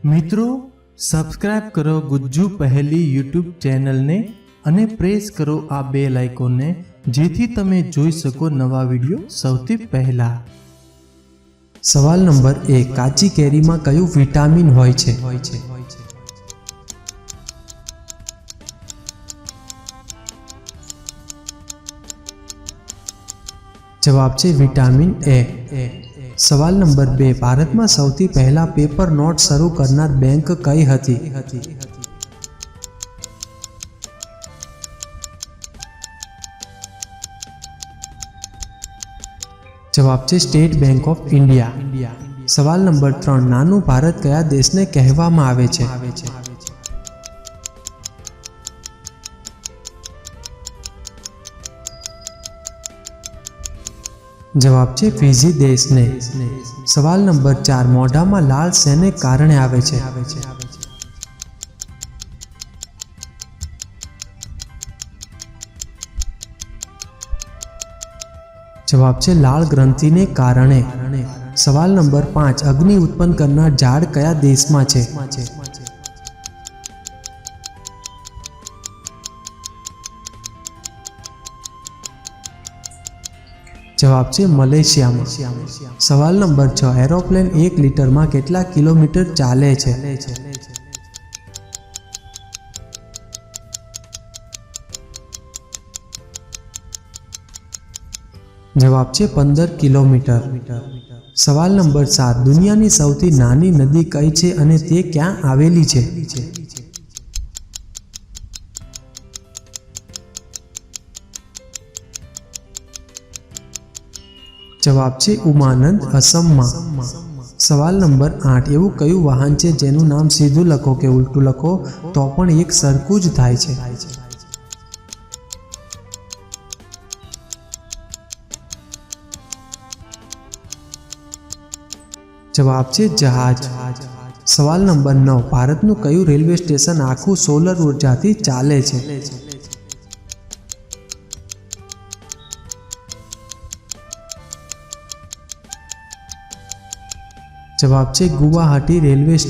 મિત્રો સબસ્ક્રાઇબ કરો ગુજ્જુ પહેલી યુટ્યુબ ચેનલને અને પ્રેસ કરો આ બેલ આઇકોનને જેથી તમે જોઈ શકો નવા વિડિયો સૌથી પહેલા। સવાલ નંબર 1 કાચી કેરીમાં કયું વિટામિન હોય છે? જવાબ છે વિટામિન એ। સવાલ નંબર 2 ભારતમાં સૌથી પહેલા પેપર નોટ શરૂ કરનાર બેંક કઈ હતી? જવાબ છે સ્ટેટ બેંક ઓફ ઇન્ડિયા। સવાલ નંબર 3 નાનું ભારત કયા દેશને કહેવામાં આવે છે? જવાબ છે ફિજી દેશને। સવાલ નંબર 4 મોઢામાં લાળ શેને કારણે આવે છે? જવાબ છે લાળ ગ્રંથિને કારણે। સવાલ નંબર 5 અગ્નિ ઉત્પન્ન કરનાર ઝાડ કયા દેશમાં છે? જવાબ છે મલેશિયામાં। સવાલ નંબર 6 એરોપ્લેન 1 લીટરમાં કેટલા કિલોમીટર ચાલે છે? જવાબ છે 15 કિલોમીટર। સવાલ નંબર 7 દુનિયાની સૌથી નાની નદી કઈ છે અને તે ક્યાં આવેલી છે? જવાબ છે ઉમાનંદ અસમમાં। સવાલ નંબર 8 એવું કયું વાહન છે જેનું નામ સીધું લખો કે ઉલટું લખો તો પણ એક સરખું જ થાય છે? જવાબ છે જહાજ। સવાલ નંબર 9 ભારતનું કયું રેલવે સ્ટેશન આખું સોલર ઉર્જાથી ચાલે છે? જવાબ છે ગુવાહાટી રેલવે સ્ટેશન।